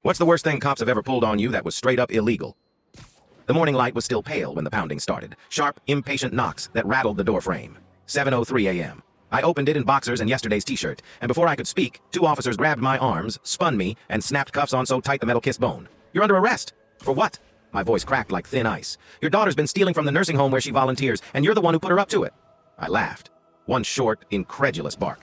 What's the worst thing cops have ever pulled on you that was straight up illegal? The morning light was still pale when the pounding started. Sharp, impatient knocks that rattled the door frame. 7:03 a.m. I opened it in boxers and yesterday's t-shirt, and before I could speak, two officers grabbed my arms, spun me, and snapped cuffs on so tight the metal kissed bone. You're under arrest. For what? My voice cracked like thin ice. Your daughter's been stealing from the nursing home where she volunteers, and you're the one who put her up to it. I laughed. One short, incredulous bark.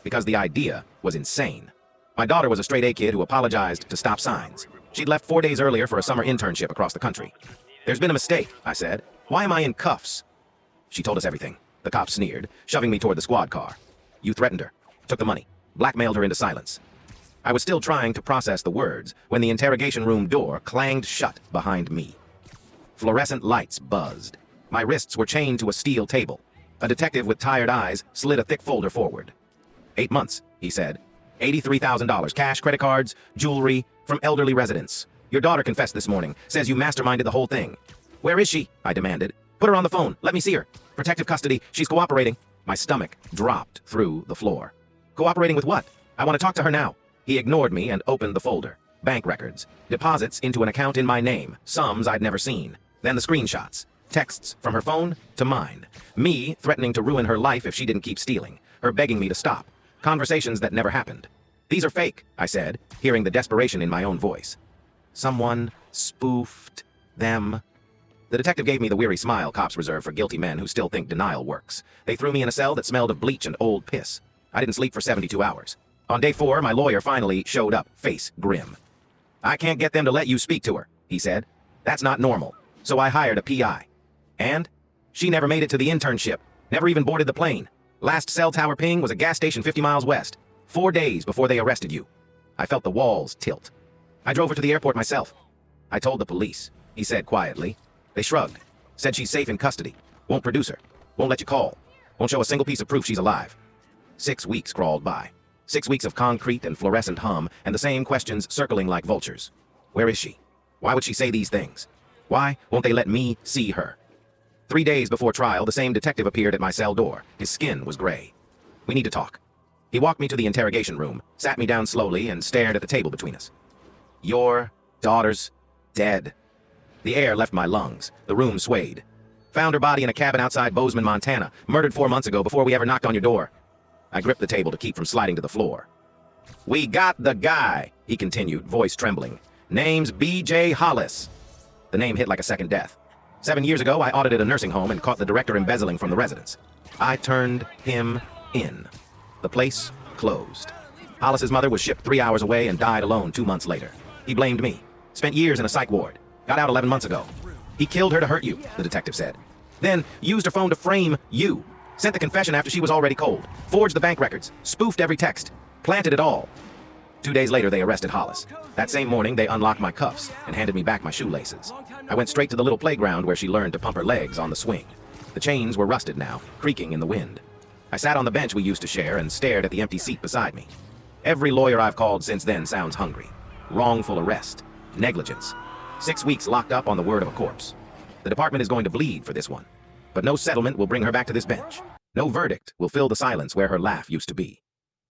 Because the idea was insane. My daughter was a straight-A kid who apologized to stop signs. She'd left 4 days earlier for a summer internship across the country. There's been a mistake, I said. Why am I in cuffs? She told us everything. The cop sneered, shoving me toward the squad car. You threatened her, took the money, blackmailed her into silence. I was still trying to process the words when the interrogation room door clanged shut behind me. Fluorescent lights buzzed. My wrists were chained to a steel table. A detective with tired eyes slid a thick folder forward. 8 months, he said. $83,000, cash, credit cards, jewelry, from elderly residents. Your daughter confessed this morning, says you masterminded the whole thing. Where is she? I demanded. Put her on the phone. Let me see her. Protective custody. She's cooperating. My stomach dropped through the floor. Cooperating with what? I want to talk to her now. He ignored me and opened the folder. Bank records. Deposits into an account in my name. Sums I'd never seen. Then the screenshots. Texts from her phone to mine. Me threatening to ruin her life if she didn't keep stealing. Her begging me to stop. Conversations that never happened. These are fake, I said, hearing the desperation in my own voice. Someone spoofed them. The detective gave me the weary smile cops reserve for guilty men who still think denial works. They threw me in a cell that smelled of bleach and old piss. I didn't sleep for 72 hours. On day 4, my lawyer finally showed up, face grim. I can't get them to let you speak to her, he said. That's not normal. So I hired a PI. And? She never made it to the internship. Never even boarded the plane. Last cell tower ping was a gas station 50 miles west. 4 days before they arrested you. I felt the walls tilt. I drove her to the airport myself. I told the police, he said quietly. They shrugged, said she's safe in custody, won't produce her, won't let you call, won't show a single piece of proof she's alive. 6 weeks crawled by. 6 weeks of concrete and fluorescent hum, and the same questions circling like vultures. Where is she? Why would she say these things? Why won't they let me see her? 3 days before trial, the same detective appeared at my cell door. His skin was gray. We need to talk. He walked me to the interrogation room, sat me down slowly, and stared at the table between us. Your daughter's dead. The air left my lungs. The room swayed. Found her body in a cabin outside Bozeman, Montana. Murdered 4 months ago before we ever knocked on your door. I gripped the table to keep from sliding to the floor. We got the guy, he continued, voice trembling. Name's B.J. Hollis. The name hit like a second death. 7 years ago, I audited a nursing home and caught the director embezzling from the residents. I turned him in. The place closed. Hollis's mother was shipped 3 hours away and died alone 2 months later. He blamed me. Spent years in a psych ward. Got out 11 months ago. He killed her to hurt you, the detective said. Then used her phone to frame you. Sent the confession after she was already cold. Forged the bank records. Spoofed every text. Planted it all. 2 days later, they arrested Hollis. That same morning, they unlocked my cuffs and handed me back my shoelaces. I went straight to the little playground where she learned to pump her legs on the swing. The chains were rusted now, creaking in the wind. I sat on the bench we used to share and stared at the empty seat beside me. Every lawyer I've called since then sounds hungry. Wrongful arrest. Negligence. 6 weeks locked up on the word of a corpse. The department is going to bleed for this one. But no settlement will bring her back to this bench. No verdict will fill the silence where her laugh used to be.